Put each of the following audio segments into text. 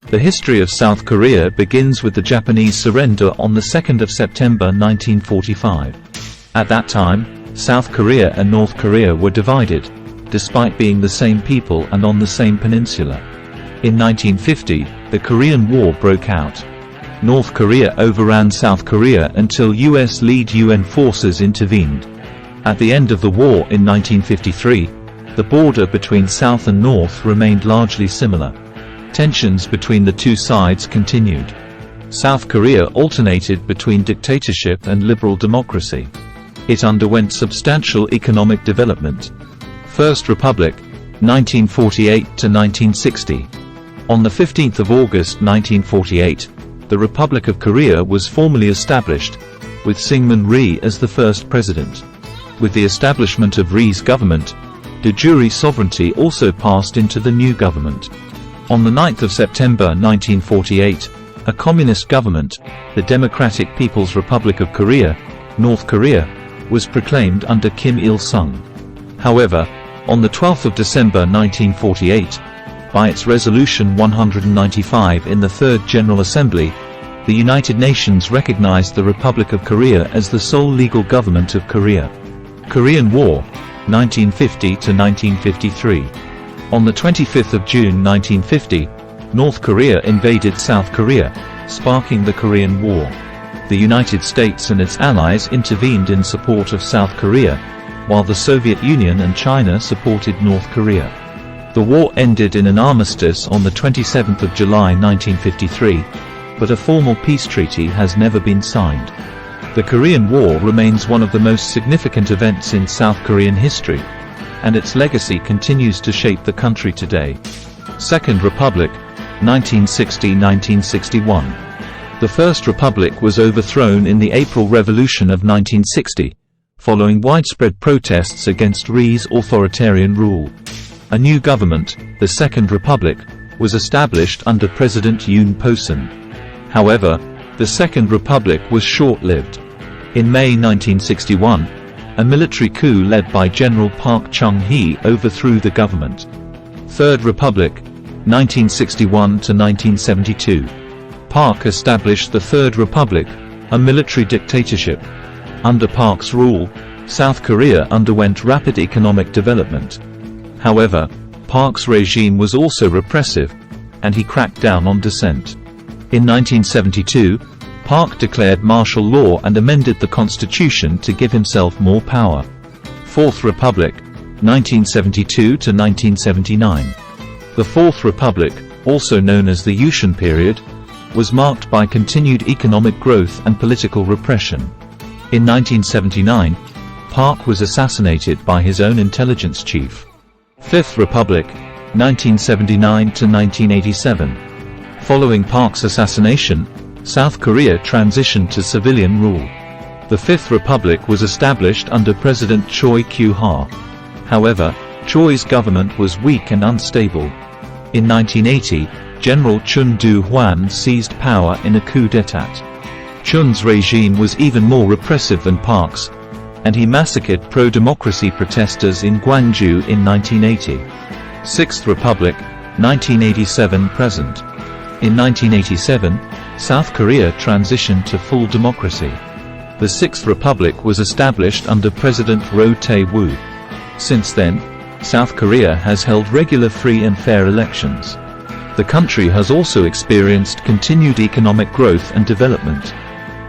The history of South Korea begins with the Japanese surrender on the 2nd of September 1945. At that time, South Korea and North Korea were divided, despite being the same people and on the same peninsula. In 1950, the Korean War broke out. North Korea overran South Korea until US-led UN forces intervened. At the end of the war in 1953, the border between South and North remained largely similar. Tensions between the two sides continued. South Korea alternated between dictatorship and liberal democracy. It underwent substantial economic development. First Republic, 1948 to 1960. On the 15th of August 1948, the Republic of Korea was formally established, with Syngman Rhee as the first president. With the establishment of Rhee's government, de jure sovereignty also passed into the new government. On the 9th of September 1948, a communist government, the Democratic People's Republic of Korea, North Korea, was proclaimed under Kim Il-sung. However, on the 12th of December 1948, by its Resolution 195 in the Third General Assembly, the United Nations recognized the Republic of Korea as the sole legal government of Korea. Korean War, 1950 to 1953. On the 25th of June 1950, North Korea invaded South Korea, sparking the Korean War. The United States and its allies intervened in support of South Korea, while the Soviet Union and China supported North Korea. The war ended in an armistice on the 27th of July 1953, but a formal peace treaty has never been signed. The Korean War remains one of the most significant events in South Korean history, and its legacy continues to shape the country today. Second Republic, 1960–1961. The First Republic was overthrown in the April Revolution of 1960, following widespread protests against Rhee's authoritarian rule. A new government, the Second Republic, was established under President Yoon Po-sun. However, the Second Republic was short-lived. In May 1961, a military coup led by General Park Chung-hee overthrew the government. Third Republic, 1961 to 1972. Park established the Third Republic, a military dictatorship. Under Park's rule, South Korea underwent rapid economic development. However, Park's regime was also repressive, and he cracked down on dissent. In 1972, Park declared martial law and amended the constitution to give himself more power. Fourth Republic, 1972 to 1979. The Fourth Republic, also known as the Yushin period, was marked by continued economic growth and political repression. In 1979, Park was assassinated by his own intelligence chief. Fifth Republic, 1979 to 1987. Following Park's assassination, South Korea transitioned to civilian rule. The Fifth Republic was established under President Choi Kyu-ha. However, Choi's government was weak and unstable. In 1980, General Chun Do-hwan seized power in a coup d'état. Chun's regime was even more repressive than Park's, and he massacred pro-democracy protesters in Gwangju in 1980. Sixth Republic, 1987–present. In 1987, South Korea transitioned to full democracy. The Sixth Republic was established under President Roh Tae-woo. Since then, South Korea has held regular free and fair elections. The country has also experienced continued economic growth and development.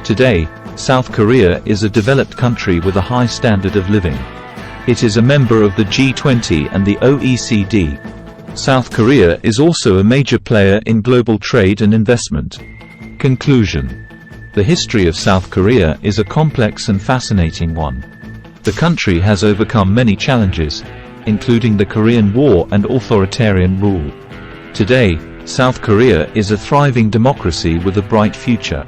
Today, South Korea is a developed country with a high standard of living. It is a member of the G20 and the OECD. South Korea is also a major player in global trade and investment. Conclusion. The history of South Korea is a complex and fascinating one. The country has overcome many challenges, including the Korean War and authoritarian rule. Today, South Korea is a thriving democracy with a bright future.